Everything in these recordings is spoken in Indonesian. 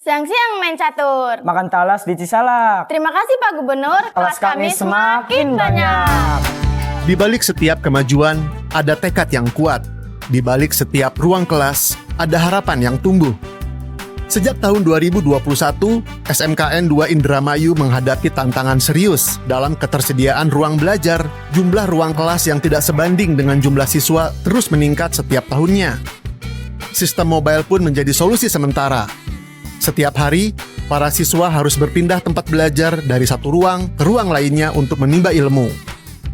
Siang-siang main catur. Makan talas di Cisalak. Terima kasih Pak Gubernur, kelas kami semakin banyak. Di balik setiap kemajuan, ada tekad yang kuat. Di balik setiap ruang kelas, ada harapan yang tumbuh. Sejak tahun 2021, SMKN 2 Indramayu menghadapi tantangan serius dalam ketersediaan ruang belajar. Jumlah ruang kelas yang tidak sebanding dengan jumlah siswa terus meningkat setiap tahunnya. Sistem mobile pun menjadi solusi sementara. Setiap hari, para siswa harus berpindah tempat belajar dari satu ruang ke ruang lainnya untuk menimba ilmu.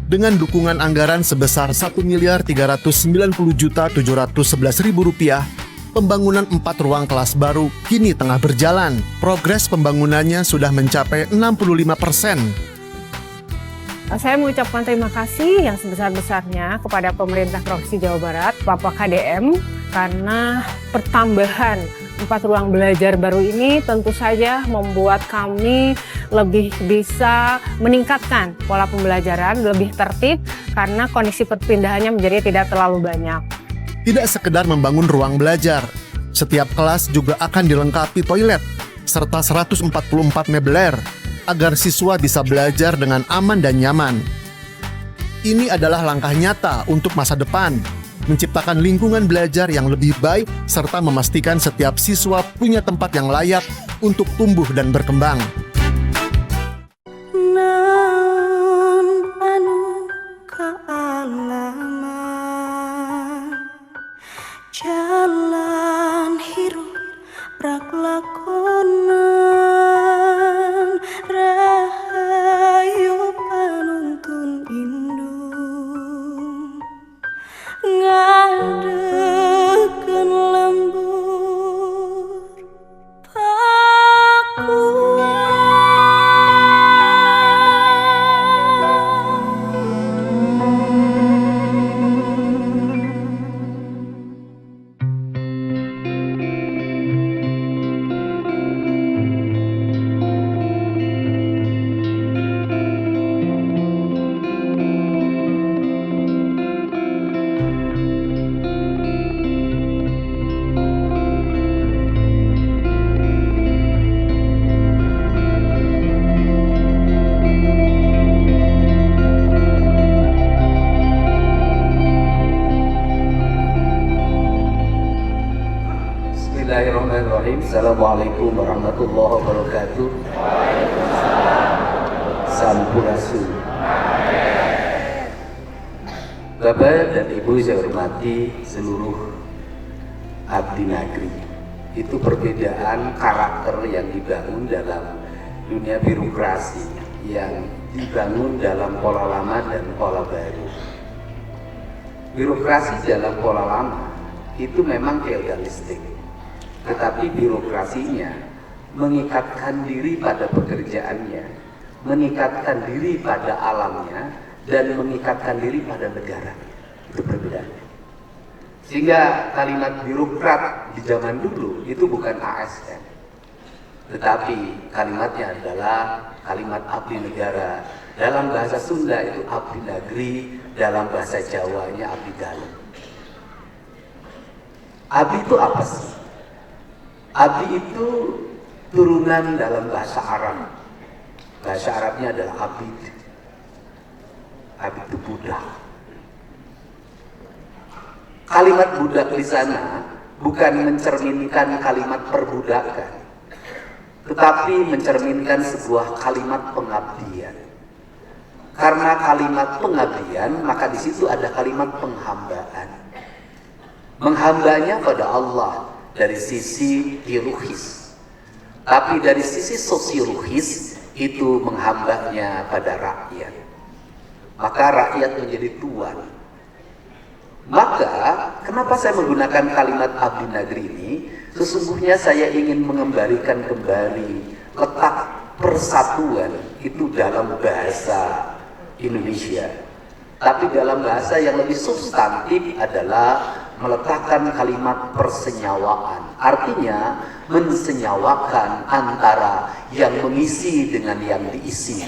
Dengan dukungan anggaran sebesar Rp1.390.711.000, pembangunan 4 ruang kelas baru kini tengah berjalan. Progres pembangunannya sudah mencapai 65%. Saya mengucapkan terima kasih yang sebesar-besarnya kepada pemerintah Provinsi Jawa Barat, Bapak KDM, karena pertambahan 4 ruang belajar baru ini tentu saja membuat kami lebih bisa meningkatkan pola pembelajaran, lebih tertib karena kondisi perpindahannya menjadi tidak terlalu banyak. Tidak sekedar membangun ruang belajar, setiap kelas juga akan dilengkapi toilet serta 144 meubilir agar siswa bisa belajar dengan aman dan nyaman. Ini adalah langkah nyata untuk masa depan, menciptakan lingkungan belajar yang lebih baik serta memastikan setiap siswa punya tempat yang layak untuk tumbuh dan berkembang. Jalan hirup rak lakonan rahayu panuntun indung ngadekeun lembur Bismillahirrahmanirrahim. Assalamualaikum warahmatullahi wabarakatuh. Sampurasun. Bapak dan Ibu saya hormati seluruh abdi negeri. Itu perbedaan karakter yang dibangun dalam dunia birokrasi, yang dibangun dalam pola lama dan pola baru. Birokrasi dalam pola lama itu memang feodalistik. Tetapi birokrasinya mengikatkan diri pada pekerjaannya, mengikatkan diri pada alamnya, dan mengikatkan diri pada negara. Itu perbedaannya. Sehingga kalimat birokrat di zaman dulu itu bukan ASN, tetapi kalimatnya adalah kalimat abdi negara. Dalam bahasa Sunda itu abdi negeri, dalam bahasa Jawanya abdi dalam. Abdi itu apa sih? Abdi itu turunan dalam bahasa Arab. Bahasa Arabnya adalah abid. Abid itu budak. Kalimat budak di sana bukan mencerminkan kalimat perbudakan, tetapi mencerminkan sebuah kalimat pengabdian. Karena kalimat pengabdian, maka di situ ada kalimat penghambaan. Menghambanya pada Allah dari sisi biologis, tapi dari sisi sosiologis itu menghambanya pada rakyat. Maka rakyat menjadi tuan. Maka kenapa saya menggunakan kalimat abdi negeri ini? Sesungguhnya saya ingin mengembalikan kembali letak persatuan itu dalam bahasa Indonesia. Tapi dalam bahasa yang lebih substantif adalah meletakkan kalimat persenyawaan. Artinya mensenyawakan antara yang mengisi dengan yang diisi.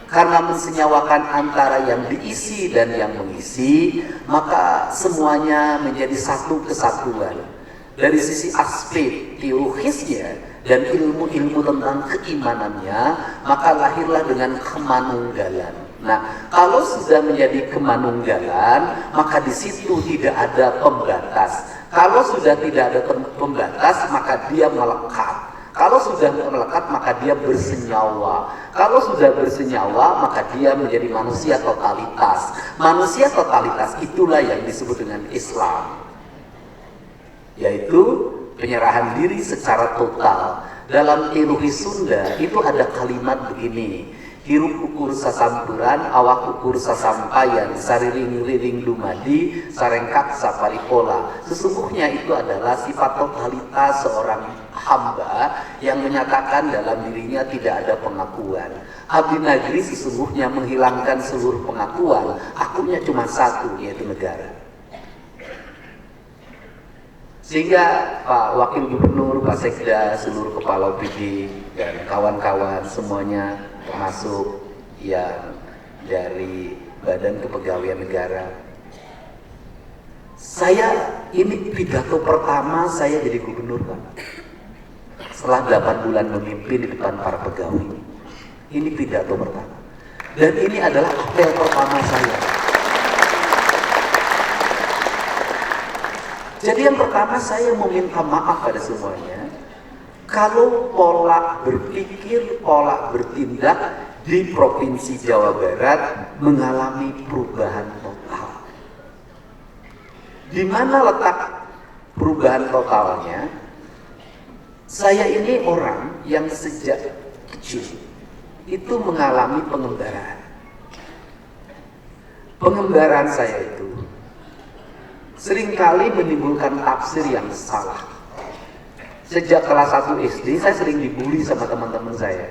Karena mensenyawakan antara yang diisi dan yang mengisi, maka semuanya menjadi satu kesatuan. Dari sisi aspek teologisnya dan ilmu-ilmu tentang keimanannya, maka lahirlah dengan kemanunggalan. Nah, kalau sudah menjadi kemanunggalan, maka di situ tidak ada pembatas. Kalau sudah tidak ada pembatas, maka dia melekat. Kalau sudah melekat, maka dia bersenyawa. Kalau sudah bersenyawa, maka dia menjadi manusia totalitas. Manusia totalitas itulah yang disebut dengan Islam, yaitu penyerahan diri secara total. Dalam teologi Sunda itu ada kalimat begini: hirup ukur sasampuran, awak ukur sasampayan, sariring-riring dumadi, sarengkak saparipola. Sesungguhnya itu adalah sifat totalitas seorang hamba yang menyatakan dalam dirinya tidak ada pengakuan. Abdi Negri sesungguhnya menghilangkan seluruh pengakuan, akunya cuma satu, yaitu negara. Sehingga Pak Wakil Gubernur, Pak Sekda, seluruh kepala OPD dan kawan-kawan semuanya, termasuk yang dari Badan Kepegawaian Negara, saya ini pidato pertama saya jadi gubernur, Pak. Setelah 8 bulan memimpin di depan para pegawai, ini pidato pertama. Dan ini adalah apel pertama saya. Jadi yang pertama saya meminta maaf pada semuanya kalau pola berpikir, pola bertindak di Provinsi Jawa Barat mengalami perubahan total. Di mana letak perubahan totalnya? Saya ini orang yang sejak kecil itu mengalami pengembaraan. Pengembaraan saya itu seringkali menimbulkan tafsir yang salah. Sejak kelas 1 SD saya sering dibully sama teman-teman saya.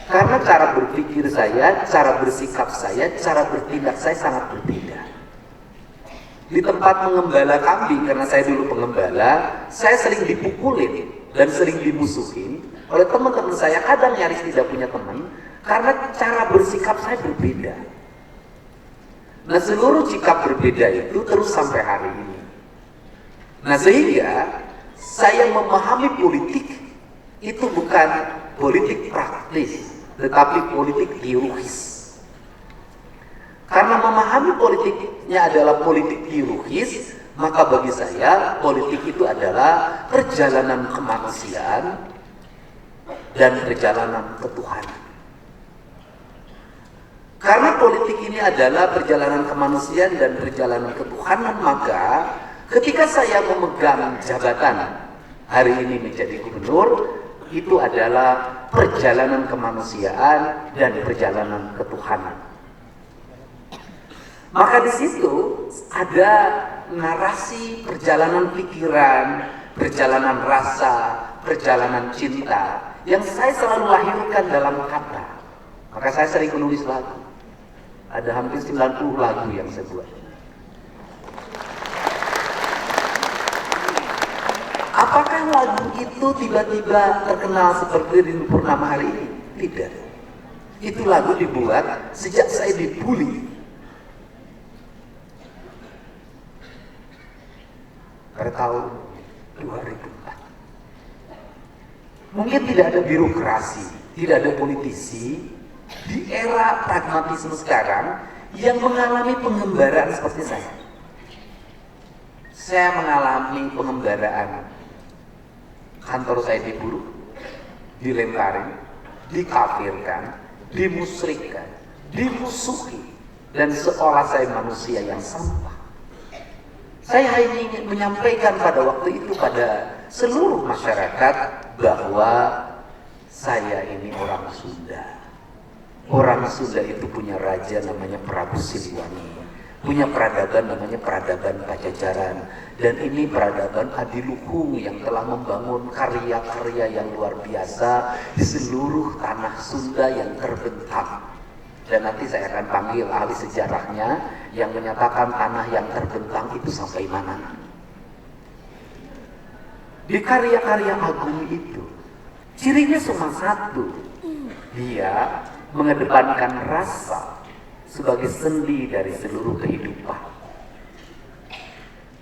Karena cara berpikir saya, cara bersikap saya, cara bertindak saya sangat berbeda. Di tempat mengembala kambing, karena saya dulu pengembala, saya sering dipukulin dan sering dimusuhin oleh teman-teman saya, kadang nyaris tidak punya teman, karena cara bersikap saya berbeda. Nah, seluruh sikap berbeda itu terus sampai hari ini. Nah, sehingga saya memahami politik itu bukan politik praktis, tetapi politik teologis. Karena memahami politiknya adalah politik teologis, maka bagi saya politik itu adalah perjalanan kemanusiaan dan perjalanan ketuhanan. Karena politik ini adalah perjalanan kemanusiaan dan perjalanan ketuhanan, maka ketika saya memegang jabatan hari ini menjadi gubernur, itu adalah perjalanan kemanusiaan dan perjalanan ketuhanan. Maka di situ ada narasi perjalanan pikiran, perjalanan rasa, perjalanan cinta yang saya selalu lahirkan dalam kata. Maka saya sering menulis lagu. Ada hampir 90 lagu yang saya buat. Apakah lagu itu tiba-tiba terkenal seperti Rindu Purnama hari ini? Tidak. Itu lagu dibuat sejak saya dibully. Pada tahun 2004. Mungkin tidak ada birokrasi, tidak ada politisi di era pragmatisme sekarang yang mengalami pengembaraan seperti saya. Saya mengalami pengembaraan. Kantor saya diburu, dilemparin, dikafirkan, dimusyrikkan, dimusuhi, dan seolah saya manusia yang sampah. Saya hanya ingin menyampaikan pada waktu itu pada seluruh masyarakat bahwa saya ini orang Sunda. Orang Sunda itu punya raja namanya Prabu Siliwangi, punya peradaban namanya peradaban Pajajaran, dan ini peradaban adiluhung yang telah membangun karya-karya yang luar biasa di seluruh tanah Sunda yang terbentang. Dan nanti saya akan panggil ahli sejarahnya yang menyatakan tanah yang terbentang itu sampai mana. Di karya-karya agung itu, cirinya cuma satu. Dia mengedepankan rasa sebagai sendi dari seluruh kehidupan.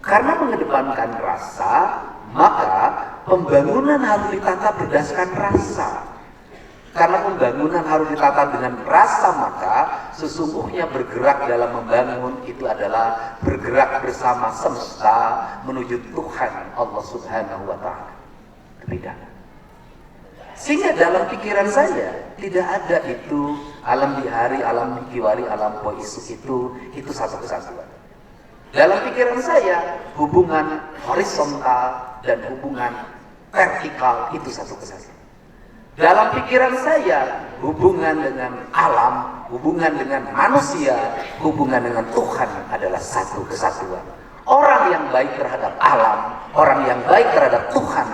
Karena mengedepankan rasa, maka pembangunan harus ditata berdasarkan rasa. Karena pembangunan harus ditata dengan rasa, maka sesungguhnya bergerak dalam membangun itu adalah bergerak bersama semesta menuju Tuhan Allah Subhanahu wa Ta'ala. Tidak. Sehingga dalam pikiran saya tidak ada itu alam bihari, alam kiwari, alam poisu itu satu kesatuan. Dalam pikiran saya hubungan horizontal dan hubungan vertikal itu satu kesatuan. Dalam pikiran saya, hubungan dengan alam, hubungan dengan manusia, hubungan dengan Tuhan adalah satu kesatuan. Orang yang baik terhadap alam, orang yang baik terhadap Tuhan,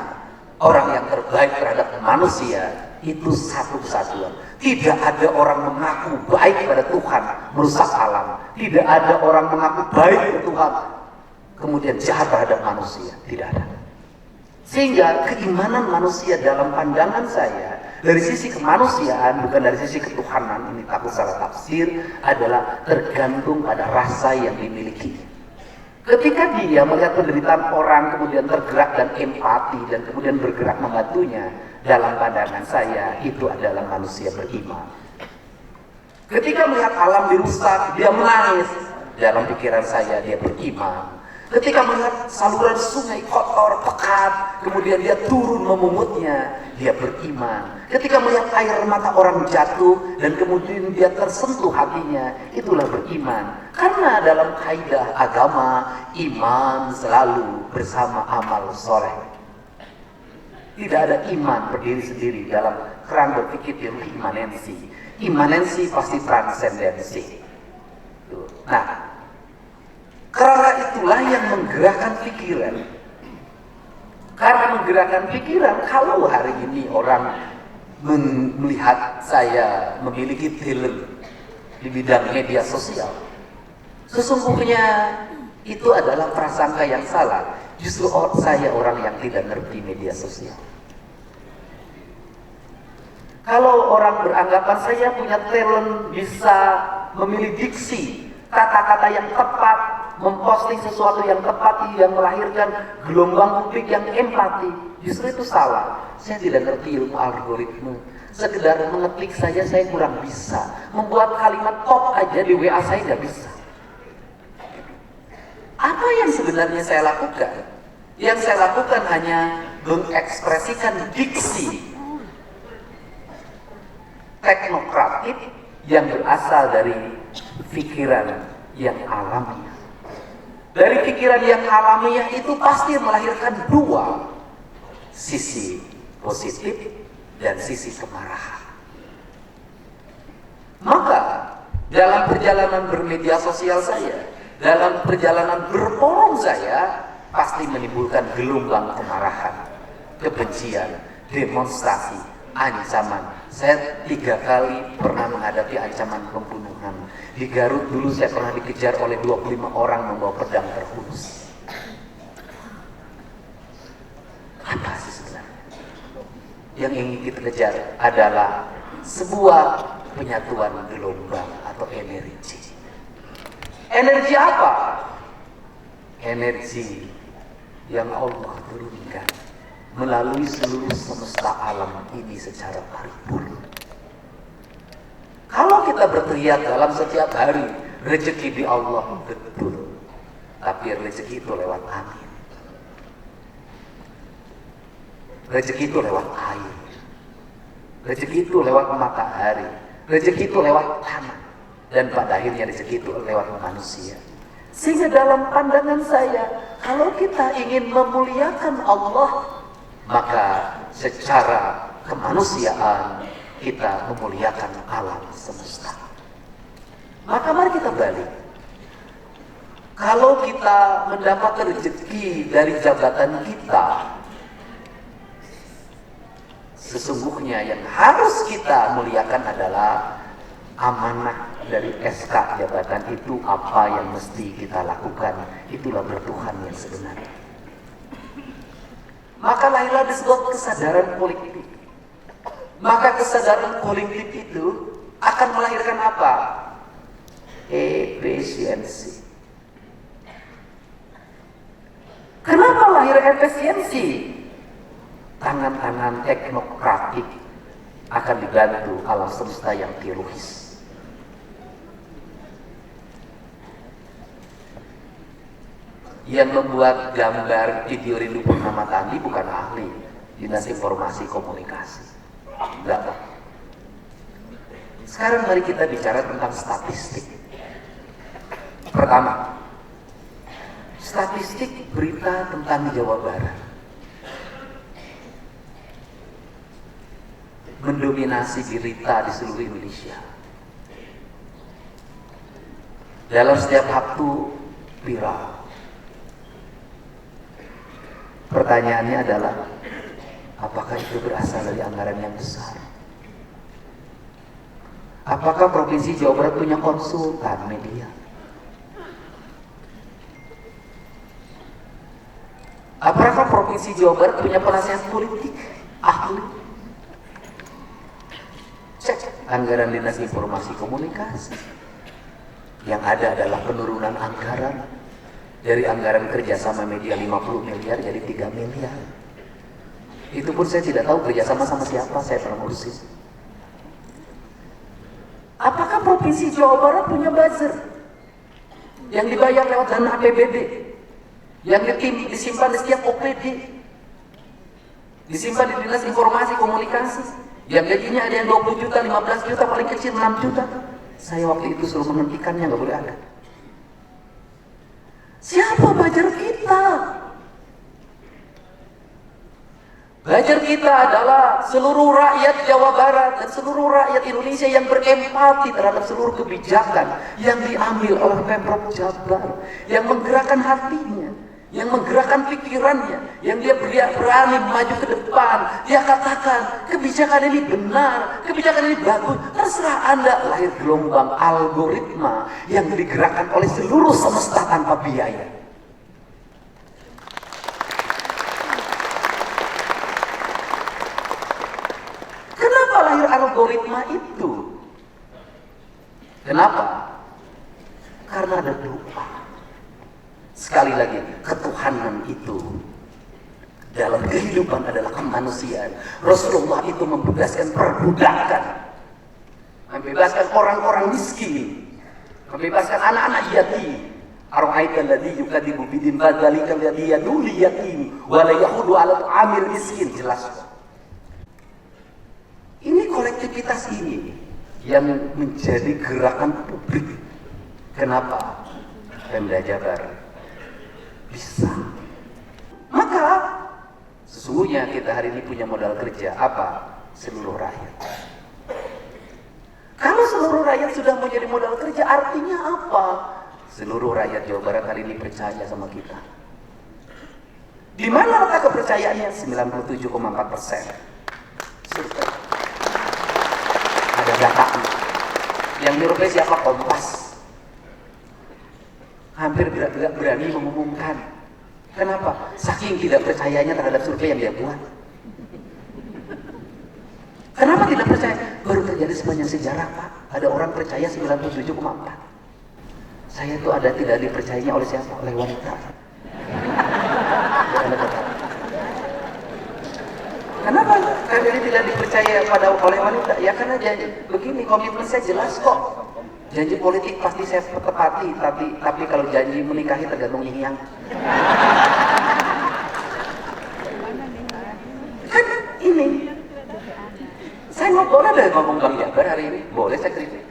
orang yang terbaik terhadap manusia, itu satu kesatuan. Tidak ada orang mengaku baik pada Tuhan, merusak alam. Tidak ada orang mengaku baik pada Tuhan, kemudian jahat terhadap manusia. Tidak ada. Sehingga keimanan manusia dalam pandangan saya dari sisi kemanusiaan, bukan dari sisi ketuhanan, ini takut salah tafsir, adalah tergantung pada rasa yang dimiliki. Ketika dia melihat penderitaan orang kemudian tergerak dan empati dan kemudian bergerak membantunya, dalam pandangan saya itu adalah manusia beriman. Ketika melihat alam dirusak, dia menangis, dalam pikiran saya dia beriman. Ketika melihat saluran sungai kotor, pekat, kemudian dia turun memungutnya, dia beriman. Ketika melihat air mata orang jatuh dan kemudian dia tersentuh hatinya, itulah beriman. Karena dalam kaidah agama, iman selalu bersama amal soleh. Tidak ada iman berdiri sendiri dalam kerangka berpikir teori imanensi. Imanensi pasti transendensi. Nah, kerangka itulah yang menggerakkan pikiran. Karena menggerakkan pikiran, kalau hari ini orang melihat saya memiliki talent di bidang media sosial, sesungguhnya itu adalah prasangka yang salah. Justru saya orang yang tidak ngerti media sosial. Kalau orang beranggapan saya punya talent bisa memilih diksi, kata-kata yang tepat, memposting sesuatu yang tepat, yang melahirkan gelombang publik yang empati, justru itu salah. Saya tidak ngerti ilmu algoritma. Sekedar mengetik saja saya kurang bisa. Membuat kalimat top aja di WA saya nggak bisa. Apa yang sebenarnya saya lakukan? Yang saya lakukan hanya mengekspresikan diksi teknokratik yang berasal dari pikiran yang alamiah. Dari pikiran yang alamiah itu pasti melahirkan dua sisi positif dan sisi kemarahan. Maka dalam perjalanan bermedia sosial saya, dalam perjalanan berforum saya, pasti menimbulkan gelombang kemarahan, kebencian, demonstrasi, ancaman. Saya 3 kali pernah menghadapi ancaman pembunuhan. Di Garut dulu saya pernah dikejar oleh 25 orang membawa pedang terhunus. Apa sih sebenarnya? Yang ingin kita kejar adalah sebuah penyatuan gelombang atau energi. Energi apa? Energi yang Allah turunkan melalui seluruh semesta alam ini secara paripurna. Kalau kita berteriak dalam setiap hari, rezeki di Allah betul, tapi rezeki itu lewat angin, rezeki itu lewat air, rezeki itu lewat matahari, rezeki itu lewat tanah, dan pada akhirnya rezeki itu lewat manusia. Sehingga dalam pandangan saya, kalau kita ingin memuliakan Allah, maka secara kemanusiaan kita memuliakan alam semesta. Maka mari kita balik. Kalau kita mendapat rezeki dari jabatan kita, sesungguhnya yang harus kita muliakan adalah amanah dari SK jabatan itu. Apa yang mesti kita lakukan, itulah bertuhan yang sebenarnya. Maka lahirlah disebut kesadaran kolektif. Maka kesadaran kolektif itu akan melahirkan apa? Efisiensi. Kenapa lahir efisiensi? Tangan-tangan teknokratik akan dibantu alam semesta yang teologis. Yang membuat gambar video Rindu Purnama Tadi bukan ahli dinas informasi komunikasi. Enggak. Sekarang mari kita bicara tentang statistik. Pertama, statistik berita tentang Jawa Barat mendominasi berita di seluruh Indonesia. Dalam setiap waktu viral. Pertanyaannya adalah, apakah itu berasal dari anggaran yang besar? Apakah Provinsi Jawa Barat punya konsultan media? Apakah Provinsi Jawa Barat punya penasihat politik, ahli? Cek anggaran Dinas Informasi Komunikasi. Yang ada adalah penurunan anggaran dari anggaran kerjasama media 50 miliar jadi 3 miliar. Itu pun saya tidak tahu kerjasama sama siapa, saya pernah ngurusin. Apakah Provinsi Jawa Barat punya buzzer yang dibayar lewat dana APBD, yang disimpan di setiap OPD, disimpan di Dinas Informasi Komunikasi, yang gajinya ada yang 20 juta, 15 juta, paling kecil 6 juta. Saya waktu itu suruh menghentikannya, nggak boleh ada. Siapa buzzer kita? Buzzer kita adalah seluruh rakyat Jawa Barat dan seluruh rakyat Indonesia yang berempati terhadap seluruh kebijakan yang diambil oleh Pemprov Jabar, yang menggerakkan hatinya, yang menggerakkan pikirannya, yang dia berani maju ke depan. Dia katakan, kebijakan ini benar, kebijakan ini bagus. Terserah Anda. Lahir gelombang algoritma yang digerakkan oleh seluruh semesta tanpa biaya. Kenapa lahir algoritma itu? Kenapa? Karena ada doa. Sekali lagi, ketuhanan itu dalam kehidupan adalah kemanusiaan. Rasulullah itu membebaskan perbudakan, membebaskan orang-orang miskin, membebaskan anak-anak yatim. Ara'aital ladzi yukadzibu bidin fadzalikal ladzi yadul yatim wa la yahudu 'ala ta'amil miskin. Jelas. Ini kolektivitas ini yang menjadi gerakan publik. Kenapa? Pemda Jabar bisa. Maka sesungguhnya kita hari ini punya modal kerja apa? Seluruh rakyat. Kalau seluruh rakyat sudah menjadi modal kerja, artinya apa? Seluruh rakyat Jawa Barat hari ini percaya sama kita. Di mana letak kepercayaannya? 97,4%. Survei. Ada datanya. Yang dirubah siapa? Kompas. Hampir tidak berani mengumumkan. Kenapa? Saking tidak percayanya terhadap survei yang dia buat. Kenapa tidak percaya? Baru terjadi sepanjang sejarah, Pak. Ada orang percaya 97,4. Saya itu ada tidak dipercayanya oleh siapa? Oleh wanita. Kenapa kalian tidak dipercaya oleh wanita? Ya karena begini, komitmen saya jelas kok. Janji politik pasti saya tepati, tapi kalau janji menikahi tergantung yang. Kan ini, saya boleh deh ngomong Bang Jabar hari ini, boleh saya kritik.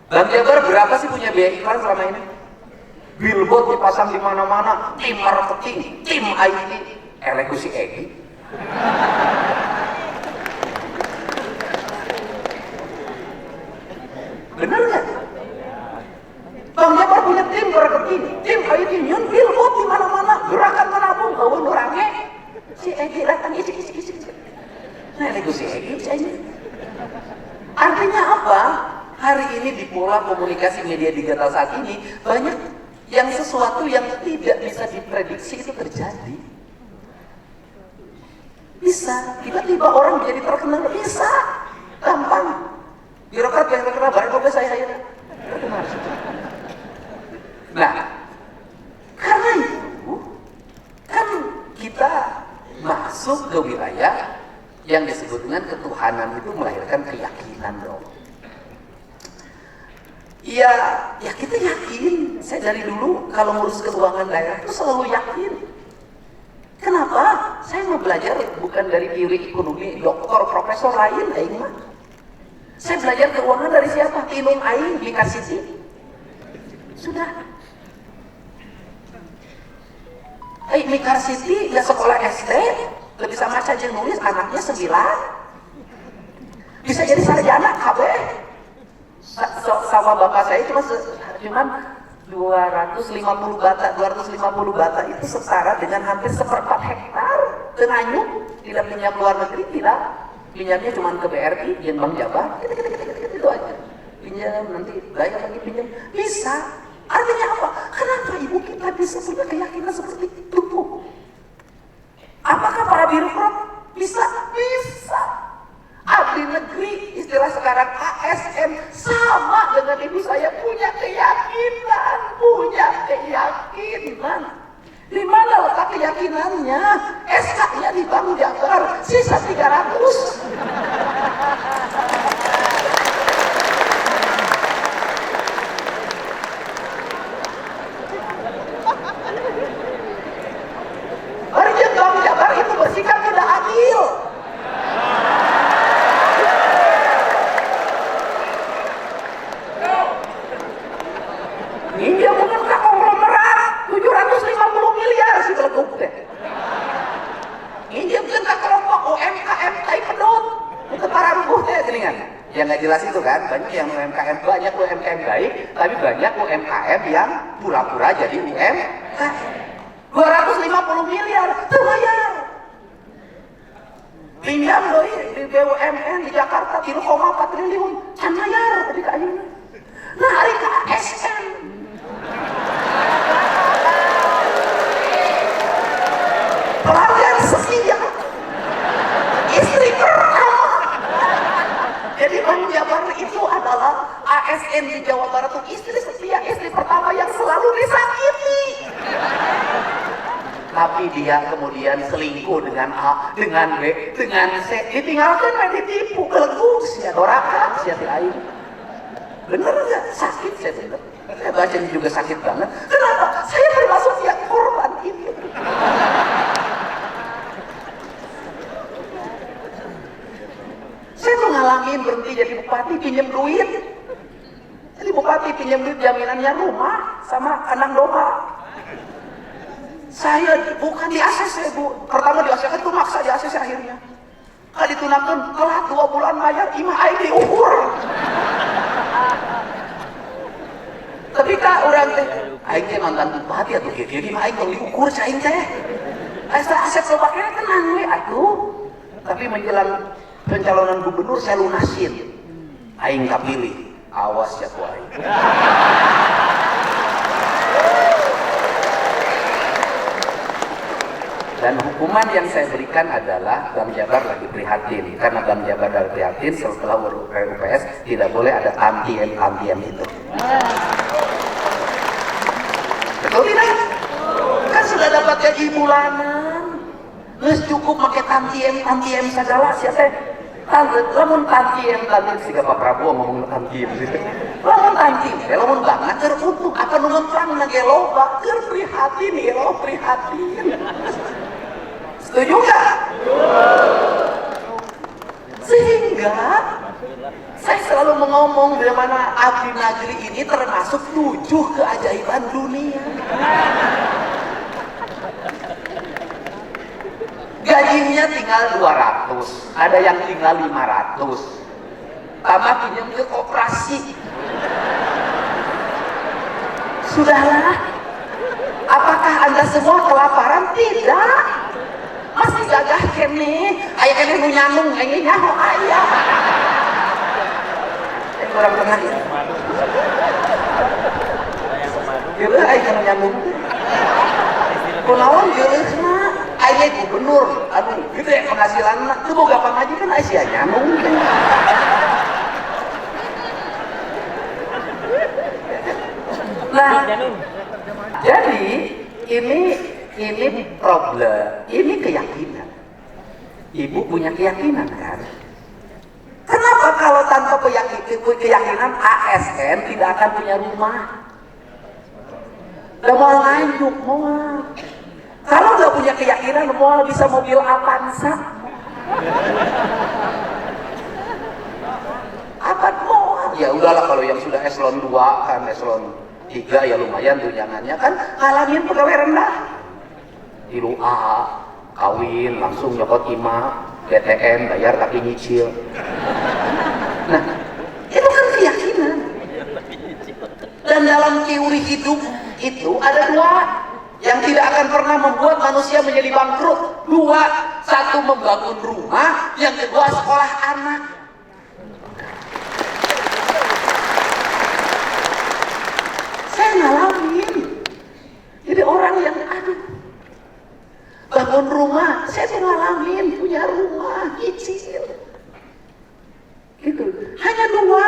Bang Jabar berapa sih punya biaya iklan selama ini? Billboard dipasang di mana-mana, tim marketing, tim IT, elekusi Egi. Benar nggak? Bang Jabar punya tim marketing, tim IT, nyun billboard di mana-mana, gerakan menabung, kawan orangnya. Si Egi datang isi. Nah, elekusi Egi ini. Artinya apa? Hari ini di pola komunikasi media digital saat ini banyak yang sesuatu yang tidak bisa diprediksi itu terjadi. Bisa, tiba-tiba orang menjadi terkenal, bisa, gampang. Birokrat yang terkenal bareng kok saya terkenal. Nah, karena itu kan ketuhanan itu melahirkan keyakinan dong. Ya kita yakin. Saya dari dulu kalau ngurus keuangan daerah itu selalu yakin. Kenapa? Saya mau belajar bukan dari teori ekonomi, doktor, profesor lain, aing mah. Saya belajar keuangan dari siapa? Tinung aing, Mekar City. Sudah. Mekar City ya sekolah SD, lebih sama saja nulis, anaknya 9. Bisa jadi sarjana KB. Sama bapak saya cuma 250 bata itu setara dengan hampir 1/4 hektar Tenanyuk. Tidak pinjam luar negeri, tidak. Pinjamnya cuma ke BRI, Jen Bank Jabar, itu aja. Pinjam, nanti bayar lagi pinjam. Bisa. Artinya apa? Kenapa ibu kita bisa punya keyakinan seperti itu? Apakah para birokrat bisa? Bisa. Abdi negeri, istilah sekarang ASN, sama dengan ibu saya punya keyakinan. Di mana letak keyakinannya? SK-nya di Bank Jabar, sisa 300. Margin Bank Jabar itu bersikap tidak adil. Dia mungkin ke konglomerat 750 miliar si beleguk teh. Dia mungkin ke kelompok UMKM tai pedut. Itu para rubuh teh geningan. Ya nggak jelas itu kan, banyak yang banyak UMKM baik, tapi banyak UMKM yang pura-pura jadi UMKM. 250 miliar, terbayar. Pinjam doi di BUMN di Jakarta 3,4 triliun, can bayar tadi kayaknya. Nah, hari ke ASN. Pelanggan setia, istri pertama. Jadi Bank Jabar itu adalah ASN di Jawa Barat itu istri setia, istri pertama yang selalu disakiti. Tapi dia kemudian selingkuh dengan A, dengan B, dengan C, ditinggalkan dan ditipu, keleguk, sia dorakan, sia lain. Bener nggak? Sakit saya bener. Saya bacanya juga sakit banget. Kenapa? Saya termasuk yang korban itu. Saya tuh ngalamin berhenti jadi bupati pinjam duit. Jadi bupati pinjam duit jaminannya rumah sama kandang domba. Saya bukan di ACC bu, pertama di ACC itu maksa di ACC akhirnya. Kalau ditunangkan telat 2 bulan bayar, imah aing diukur. Tapi kak orang teh, aing teh mantan bupati atau jadi imah aing yang diukur caing teh. Aset lo pakai tenang we atuh. Tapi menjelang pencalonan gubernur saya lunasin. Aing kapilih, awas ya ku aing. Dan hukuman yang saya berikan adalah Bank Jabar lagi prihatin. Karena Bank Jabar lagi prihatin, setelah UPS tidak boleh ada tantiem itu. Betul tidak? Kan sudah dapat gaji bulanan. Nggak cukup pakai tantiem segala siapa? Lamun tantiem sehingga Pak Prabowo ngomong tantiem. Lamun tantiem, lamun banget teruntuk akan ngemplang nage loba, prihatin ya prihatin. Setuju nggak? Sehingga saya selalu mengomong bagaimana abdi negeri ini termasuk 7 keajaiban dunia. Gajinya tinggal 200, ada yang tinggal 500. Tambah pinjam ke koperasi. Sudahlah. Apakah Anda semua kelaparan? Tidak. Masih gagah kene, aya kene nu nyambung, ini nyaho aya. Kurang tengah ya. Geuleuh aya kene nyambung. Kunaon geuleuhna? Aya gubernur, anu gede penghasilanna, teu boga pangajikan aya sia nyambung. Nah, jadi ini problem, ini keyakinan. Ibu punya keyakinan kan? keyakinan ASN tidak akan punya rumah. Udah mau nganjuk, mau. Kalau nggak punya keyakinan, mau bisa mobil Avanza. Apa mau? Ya udahlah kalau yang sudah eselon 2 kan eselon 3 ya lumayan tunjangannya kan ngalamin pegawai rendah. Tilu A, kawin langsung nyokot IMA, BTN bayar tapi nyicil. Nah, itu kan keyakinan. Dan dalam teori hidup itu ada dua yang tidak akan pernah membuat manusia menjadi bangkrut. Dua, satu membangun rumah, yang kedua sekolah anak. Saya ngalamin. Jadi orang yang bangun rumah, saya tuh ngalamin punya rumah kecil. Gitu. Hanya dua.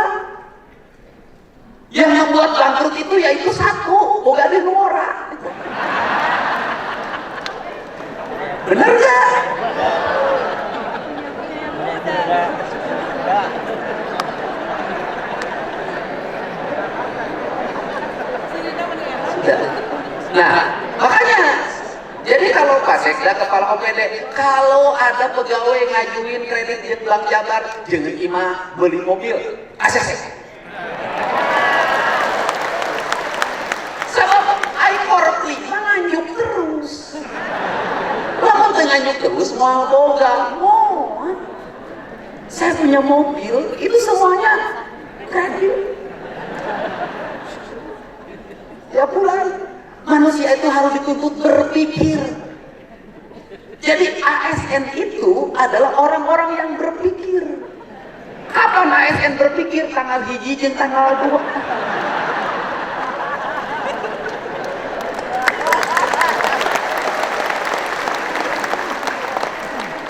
Yang membuat bangkrut itu yaitu satu, boga di Nora. Benar nggak? Sudah. Nah, makanya jadi kalau Pak Sekda kepala OPD, kalau ada pegawai ngajuin kredit di Bank Jabar, jangan imah beli mobil, ACC. Sebab iKorp 5 nganjuk terus. Lama nganjuk terus mau boga, mau. Saya punya mobil, itu semuanya kredit. Ya bulan. Manusia itu harus dituntut berpikir. Jadi ASN itu adalah orang-orang yang berpikir. Kapan ASN berpikir? Tanggal hiji jeung tanggal 2.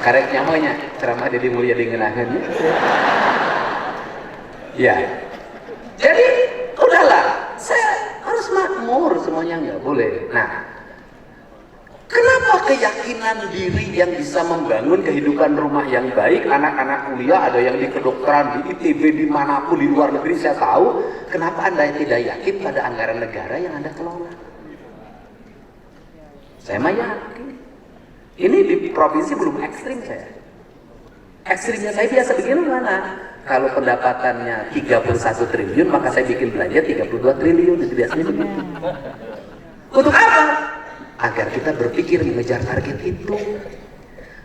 Karek nyamonya ceramah Dedi Mulia dingenaheun. Ya. Jadi udahlah, saya harus makmur, semuanya nggak boleh. Nah, kenapa keyakinan diri yang bisa membangun kehidupan rumah yang baik, anak-anak kuliah, ada yang di kedokteran, di ITB, dimanapun, di luar negeri, saya tahu, kenapa Anda tidak yakin pada anggaran negara yang Anda kelola? Saya mah yakin. Ini di provinsi belum ekstrim saya. Ekstrimnya saya biasa begini mana? Kalau pendapatannya 31 triliun, maka saya bikin belanja 32 triliun. Itu biasanya begitu. Untuk apa? Agar kita berpikir mengejar target itu.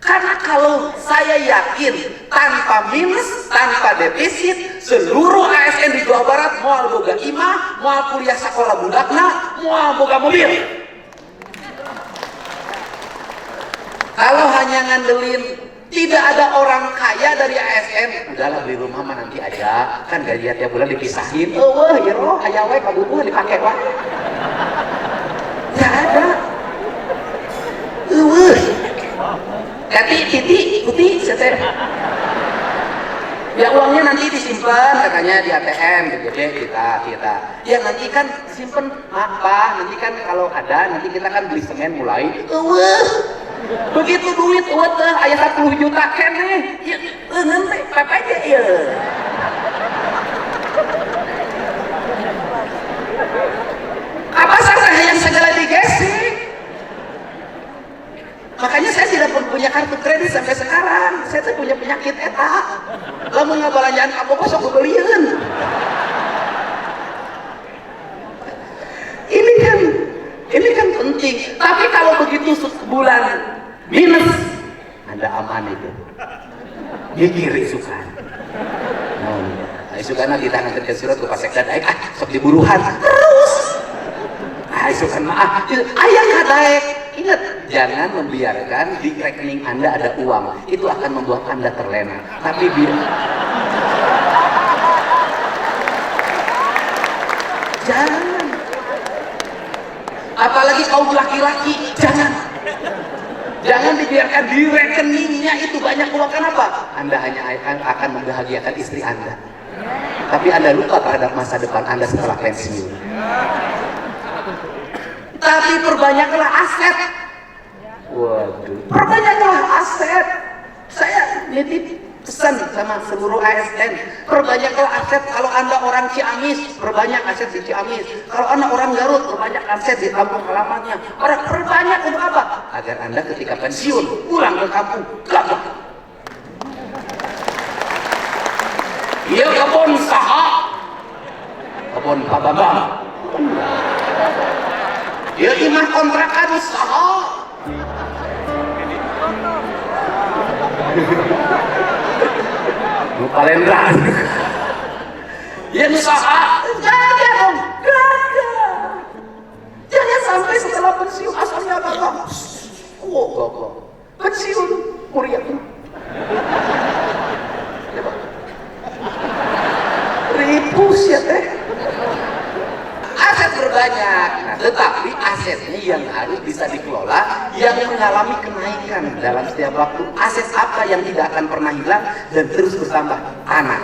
Karena kalau saya yakin tanpa minus, tanpa defisit, seluruh ASN di Jawa Barat moal boga imah, moal kuliah sekolah budakna, moal boga mobil. Kalau hanya ngandelin tidak ada orang kaya dari ASN, udahlah beli rumah mah nanti aja, kan gaji tiap bulan dipisahin. Wah, ya roh, aya wae kabutuhan dipakai wae. Enggak ada. Wah. Kati ikuti saya. Ya uangnya nanti disimpan katanya di ATM, gede kita. Ya nanti kan simpen apa? Nanti kan kalau ada nanti kita kan beli semen mulai. Begitu duit aya 10 juta keneh. Ya nanti PPJ ya. Apa saya yang segala digesek? Makanya saya tidak punya kartu kredit sampai sekarang. Saya tuh punya penyakit eta. Lamun ngabalanjaan kamu kosong bebelian. Ini kan penting. Tapi kalau begitu sebulan minus, Anda aman itu. Mikir isukan. Isukan nanti tangan ke surat ke Pak Sekda, sok diburuhan terus. Isukan maaf. Ayah kadaek. Ingat, jangan membiarkan di rekening Anda ada uang. Itu akan membuat Anda terlena. Tapi jangan. Apalagi kaum laki-laki, jangan dibiarkan di rekeningnya itu banyak uang. Kenapa? Anda hanya akan membahagiakan istri Anda. Tapi Anda lupa terhadap masa depan Anda setelah pensiun. Tapi perbanyaklah aset. Waduh. Perbanyaklah aset. Saya nitip Pesan sama seluruh ASN, perbanyaklah aset. Kalau Anda orang Ciamis, perbanyak aset di Ciamis. Kalau Anda orang Garut, perbanyak aset di kampung halamannya. Perbanyak untuk apa? Agar Anda ketika pensiun pulang ke kampung gagah. Iya kebun saha, kebun Pak Bambang. Iya imah kontrakan saha. Lu Palembang. Ya usaha, gagal dong, gagal. Jangan sampai setelah pensiun asalnya gagal. Gagal. Pensiun, kuliah. Ribus ya teh. Aset berbanyak, nah, tetapi asetnya yang harus bisa dikelola, yang mengalami kenaikan dalam setiap waktu. Aset apa yang tidak akan pernah hilang dan terus bertambah? Anak.